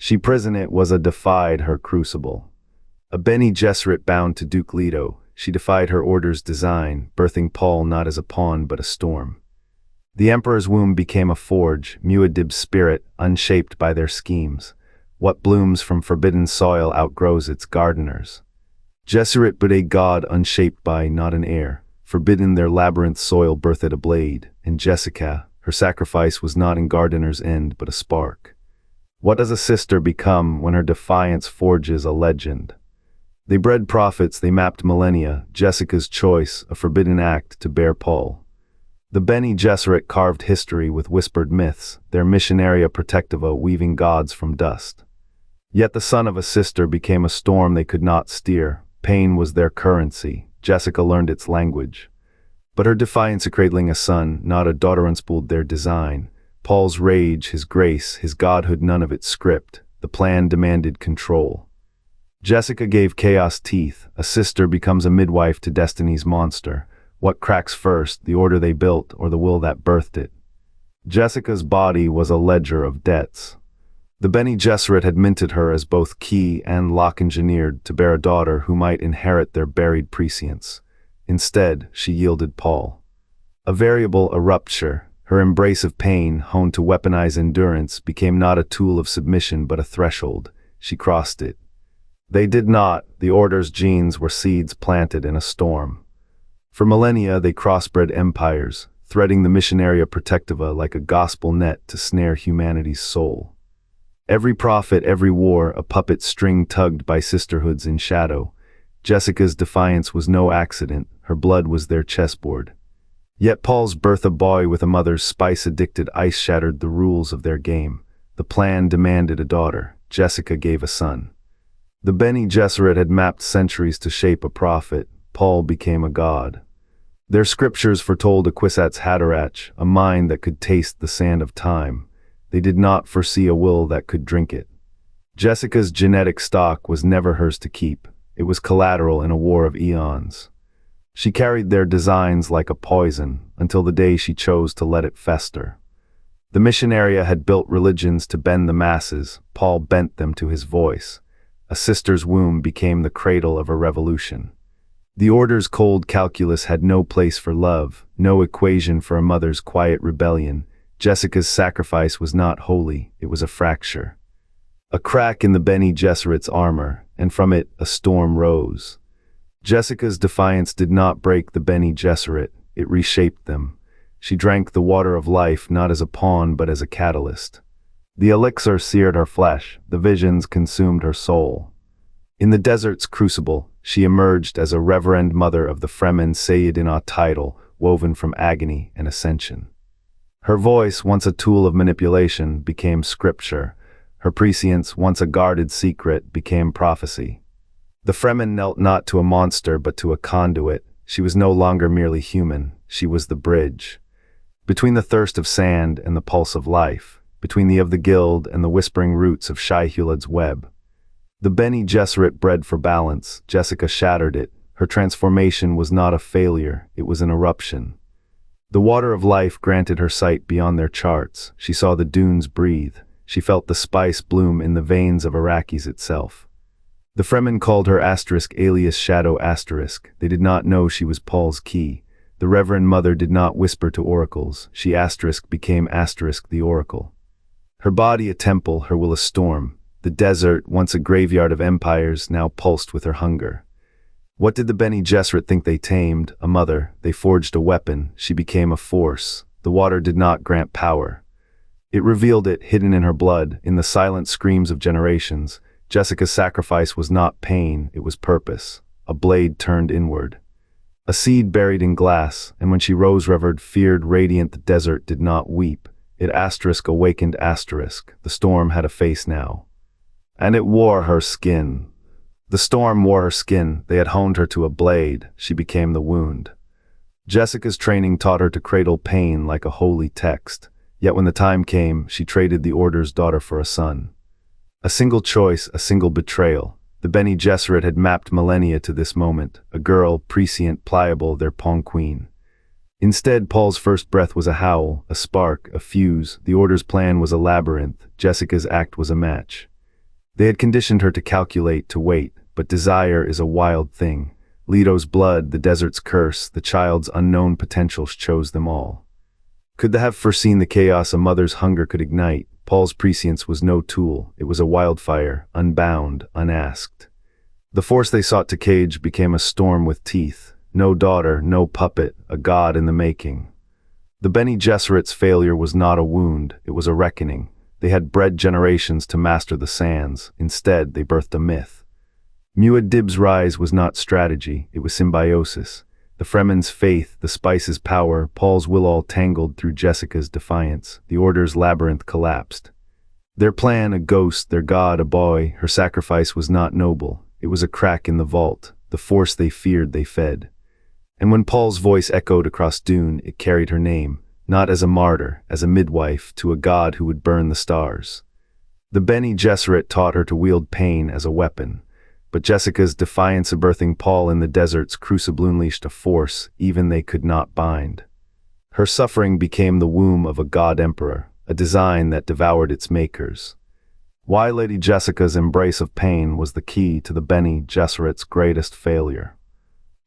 She prison it was a defied her crucible. A Bene Gesserit bound to Duke Leto, she defied her order's design, birthing Paul not as a pawn but a storm. The Emperor's womb became a forge, Muad'Dib's spirit, unshaped by their schemes. What blooms from forbidden soil outgrows its gardeners. Gesserit but a god unshaped by, not an heir. Forbidden their labyrinth soil birthed a blade, and Jessica, her sacrifice was not in gardener's end but a spark. What does a sister become when her defiance forges a legend? They bred prophets, they mapped millennia, Jessica's choice, a forbidden act to bear Paul. The Bene Gesserit carved history with whispered myths, their missionaria protectiva weaving gods from dust. Yet the son of a sister became a storm they could not steer. Pain was their currency. Jessica learned its language. But her defiance cradling a son, not a daughter, unspooled their design. Paul's rage, his grace, his godhood, none of it script. The plan demanded control. Jessica gave chaos teeth. A sister becomes a midwife to destiny's monster. What cracks first, the order they built or the will that birthed it? Jessica's body was a ledger of debts. The Bene Gesserit had minted her as both key and lock engineered to bear a daughter who might inherit their buried prescience. Instead, she yielded Paul. A variable, a rupture, her embrace of pain, honed to weaponize endurance, became not a tool of submission but a threshold. She crossed it. They did not. The Order's genes were seeds planted in a storm. For millennia they crossbred empires, threading the missionaria protectiva like a gospel net to snare humanity's soul. Every prophet, every war, a puppet string tugged by sisterhoods in shadow. Jessica's defiance was no accident, her blood was their chessboard. Yet Paul's birth, a boy with a mother's spice-addicted ice, shattered the rules of their game. The plan demanded a daughter, Jessica gave a son. The Bene Gesserit had mapped centuries to shape a prophet, Paul became a god. Their scriptures foretold a Kwisatz Haderach, a mind that could taste the sand of time. They did not foresee a will that could drink it. Jessica's genetic stock was never hers to keep. It was collateral in a war of eons. She carried their designs like a poison, until the day she chose to let it fester. The missionaria had built religions to bend the masses. Paul bent them to his voice. A sister's womb became the cradle of a revolution. The Order's cold calculus had no place for love, no equation for a mother's quiet rebellion. Jessica's sacrifice was not holy, it was a fracture. A crack in the Bene Gesserit's armor, and from it a storm rose. Jessica's defiance did not break the Bene Gesserit, it reshaped them. She drank the water of life not as a pawn but as a catalyst. The elixir seared her flesh, the visions consumed her soul. In the desert's crucible, she emerged as a reverend mother of the Fremen Sayidina title, woven from agony and ascension. Her voice, once a tool of manipulation, became scripture. Her prescience, once a guarded secret, became prophecy. The Fremen knelt not to a monster but to a conduit. She was no longer merely human, she was the bridge. Between the thirst of sand and the pulse of life, between the of the guild and the whispering roots of Shai-Hulad's web. The Bene Gesserit bred for balance, Jessica shattered it. Her transformation was not a failure, it was an eruption. The water of life granted her sight beyond their charts. She saw the dunes breathe. She felt the spice bloom in the veins of Arrakis itself. The Fremen called her alias Shadow *. They did not know she was Paul's key. The Reverend Mother did not whisper to oracles. She became the oracle. Her body a temple, her will a storm. The desert, once a graveyard of empires, now pulsed with her hunger. What did the Bene Gesserit think they tamed? A mother. They forged a weapon. She became a force. The water did not grant power. It revealed it, hidden in her blood, in the silent screams of generations. Jessica's sacrifice was not pain, it was purpose. A blade turned inward. A seed buried in glass, and when she rose revered, feared, radiant, the desert did not weep. It awakened. The storm had a face now. And it wore her skin. The storm wore her skin. They had honed her to a blade. She became the wound. Jessica's training taught her to cradle pain like a holy text. Yet when the time came, she traded the Order's daughter for a son. A single choice, a single betrayal. The Bene Gesserit had mapped millennia to this moment. A girl, prescient, pliable, their pawn queen. Instead, Paul's first breath was a howl, a spark, a fuse. The Order's plan was a labyrinth. Jessica's act was a match. They had conditioned her to calculate, to wait, but desire is a wild thing. Leto's blood, the desert's curse, the child's unknown potentials chose them all. Could they have foreseen the chaos a mother's hunger could ignite? Paul's prescience was no tool, it was a wildfire, unbound, unasked. The force they sought to cage became a storm with teeth. No daughter, no puppet, a god in the making. The Bene Gesserit's failure was not a wound, it was a reckoning. They had bred generations to master the sands. Instead, they birthed a myth. Muad'Dib's rise was not strategy, it was symbiosis. The Fremen's faith, the spice's power, Paul's will all tangled through Jessica's defiance. The Order's labyrinth collapsed. Their plan, a ghost, their god, a boy, her sacrifice was not noble. It was a crack in the vault. The force they feared they fed. And when Paul's voice echoed across Dune, it carried her name, not as a martyr, as a midwife to a god who would burn the stars. The Bene Gesserit taught her to wield pain as a weapon. But Jessica's defiance of birthing Paul in the desert's crucible unleashed a force even they could not bind. Her suffering became the womb of a god-emperor, a design that devoured its makers. Why Lady Jessica's embrace of pain was the key to the Bene Gesserit's greatest failure.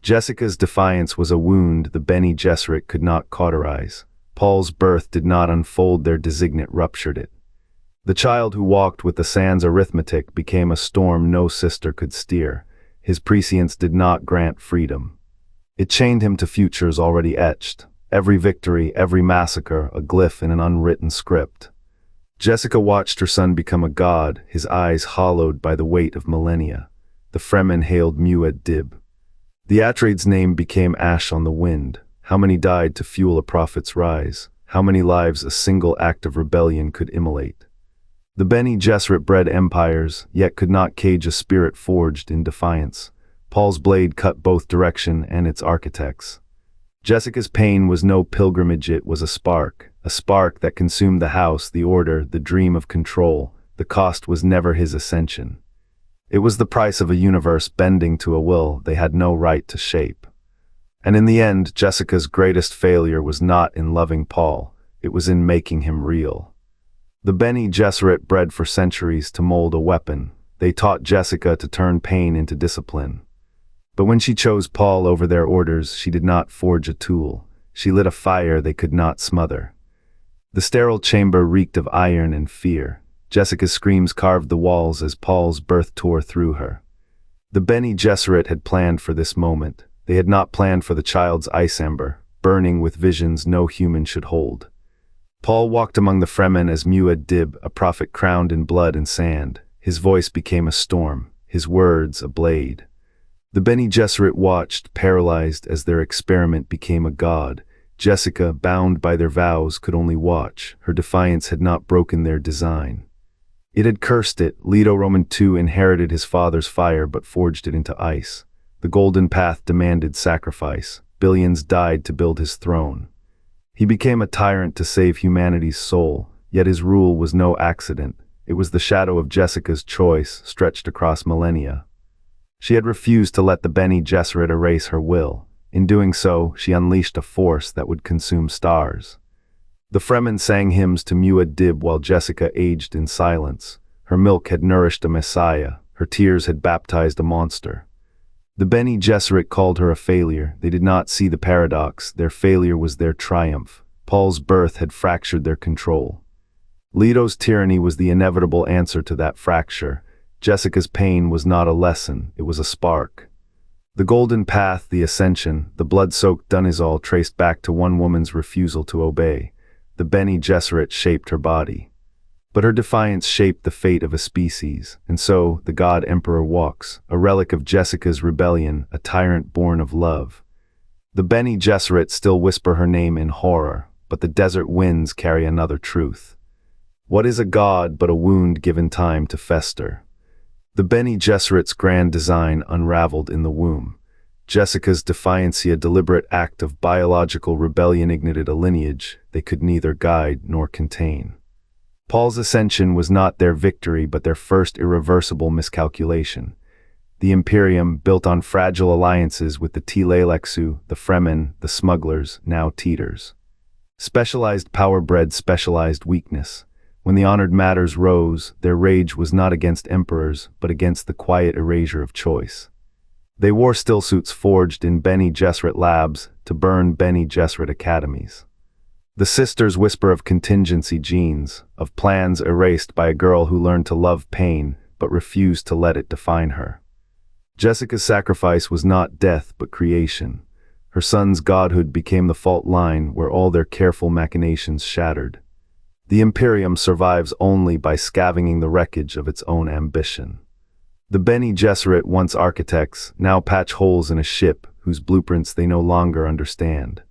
Jessica's defiance was a wound the Bene Gesserit could not cauterize. Paul's birth did not unfold their designate, ruptured it. The child who walked with the sands arithmetic became a storm no sister could steer. His prescience did not grant freedom. It chained him to futures already etched. Every victory, every massacre, a glyph in an unwritten script. Jessica watched her son become a god, his eyes hollowed by the weight of millennia. The Fremen hailed Muad'Dib. The Atreides' name became ash on the wind. How many died to fuel a prophet's rise? How many lives a single act of rebellion could immolate? The Bene Gesserit bred empires, yet could not cage a spirit forged in defiance. Paul's blade cut both direction and its architects. Jessica's pain was no pilgrimage, it was a spark that consumed the house, the order, the dream of control. The cost was never his ascension. It was the price of a universe bending to a will they had no right to shape. And in the end, Jessica's greatest failure was not in loving Paul, it was in making him real. The Bene Gesserit bred for centuries to mold a weapon. They taught Jessica to turn pain into discipline. But when she chose Paul over their orders, she did not forge a tool. She lit a fire they could not smother. The sterile chamber reeked of iron and fear. Jessica's screams carved the walls as Paul's birth tore through her. The Bene Gesserit had planned for this moment. They had not planned for the child's ice ember, burning with visions no human should hold. Paul walked among the Fremen as Muad'Dib, a prophet crowned in blood and sand. His voice became a storm, his words a blade. The Bene Gesserit watched, paralyzed, as their experiment became a god. Jessica, bound by their vows, could only watch. Her defiance had not broken their design. It had cursed it. Leto Roman II inherited his father's fire but forged it into ice. The golden path demanded sacrifice. Billions died to build his throne. He became a tyrant to save humanity's soul, yet his rule was no accident. It was the shadow of Jessica's choice, stretched across millennia. She had refused to let the Bene Gesserit erase her will. In doing so, she unleashed a force that would consume stars. The Fremen sang hymns to Muad'Dib while Jessica aged in silence. Her milk had nourished a messiah, her tears had baptized a monster. The Bene Gesserit called her a failure. They did not see the paradox. Their failure was their triumph. Paul's birth had fractured their control. Leto's tyranny was the inevitable answer to that fracture. Jessica's pain was not a lesson, it was a spark. The golden path, the ascension, the blood-soaked Dunizal traced back to one woman's refusal to obey. The Bene Gesserit shaped her body. But her defiance shaped the fate of a species, and so the God Emperor walks, a relic of Jessica's rebellion, a tyrant born of love. The Bene Gesserit still whisper her name in horror, but the desert winds carry another truth. What is a god but a wound given time to fester? The Bene Gesserit's grand design unraveled in the womb. Jessica's defiance, a deliberate act of biological rebellion, ignited a lineage they could neither guide nor contain. Paul's ascension was not their victory but their first irreversible miscalculation. The Imperium, built on fragile alliances with the Tlalexu, the Fremen, the smugglers, now teeters. Specialized power bred specialized weakness. When the honored matters rose, their rage was not against emperors, but against the quiet erasure of choice. They wore stillsuits forged in Bene Gesserit labs to burn Bene Gesserit academies. The sisters whisper of contingency genes, of plans erased by a girl who learned to love pain but refused to let it define her. Jessica's sacrifice was not death but creation. Her son's godhood became the fault line where all their careful machinations shattered. The Imperium survives only by scavenging the wreckage of its own ambition. The Bene Gesserit, once architects, now patch holes in a ship whose blueprints they no longer understand.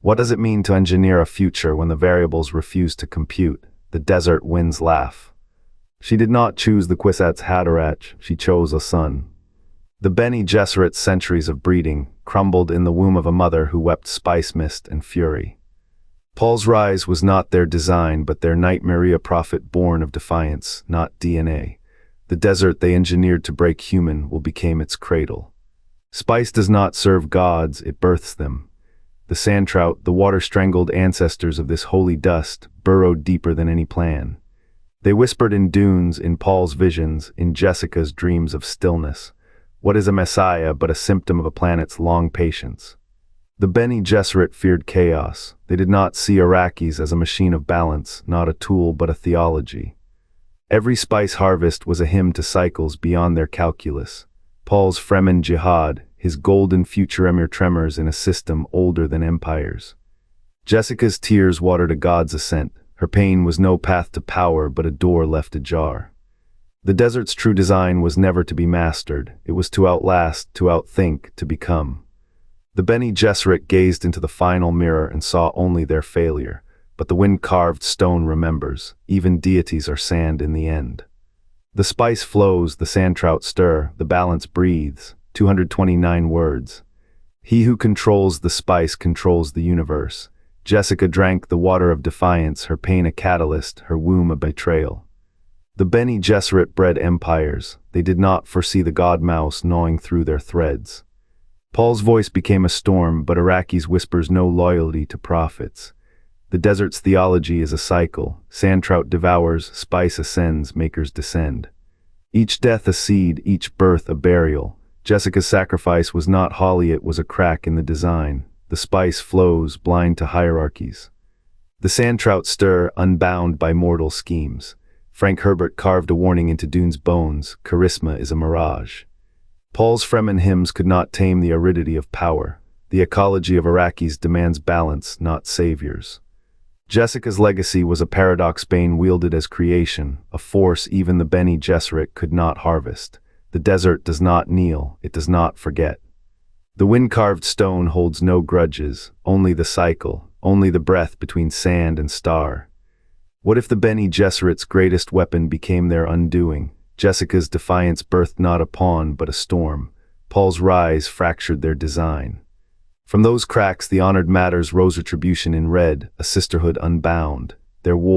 What does it mean to engineer a future when the variables refuse to compute? The desert winds laugh. She did not choose the Kwisatz Haderach, she chose a son. The Bene Gesserit's centuries of breeding crumbled in the womb of a mother who wept spice mist and fury. Paul's rise was not their design but their nightmare prophet born of defiance, not DNA. The desert they engineered to break human will become its cradle. Spice does not serve gods, it births them. The sand trout, the water-strangled ancestors of this holy dust, burrowed deeper than any plan. They whispered in dunes, in Paul's visions, in Jessica's dreams of stillness. What is a messiah but a symptom of a planet's long patience? The Bene Gesserit feared chaos. They did not see Arrakis as a machine of balance, not a tool but a theology. Every spice harvest was a hymn to cycles beyond their calculus. Paul's Fremen jihad, his golden future emir tremors in a system older than empires. Jessica's tears watered a god's ascent. Her pain was no path to power but a door left ajar. The desert's true design was never to be mastered. It was to outlast, to outthink, to become. The Bene Gesserit gazed into the final mirror and saw only their failure. But the wind-carved stone remembers. Even deities are sand in the end. The spice flows, the sand trout stir, the balance breathes. 229 words. He who controls the spice controls the universe. Jessica drank the water of defiance, her pain a catalyst, her womb a betrayal. The Bene Gesserit bred empires. They did not foresee the god mouse gnawing through their threads. Paul's voice became a storm, but Arrakis whispers no loyalty to prophets. The desert's theology is a cycle. Sand trout devours, spice ascends, makers descend. Each death a seed, each birth a burial. Jessica's sacrifice was not holly, it was a crack in the design. The spice flows, blind to hierarchies. The sand trout stir, unbound by mortal schemes. Frank Herbert carved a warning into Dune's bones: charisma is a mirage. Paul's Fremen hymns could not tame the aridity of power. The ecology of Arrakis demands balance, not saviors. Jessica's legacy was a paradox Bane wielded as creation, a force even the Bene Gesserit could not harvest. The desert does not kneel, it does not forget. The wind-carved stone holds no grudges, only the cycle, only the breath between sand and star. What if the Bene Gesserit's greatest weapon became their undoing? Jessica's defiance birthed not a pawn but a storm. Paul's rise fractured their design. From those cracks the honored matters rose retribution in red, a sisterhood unbound. Their war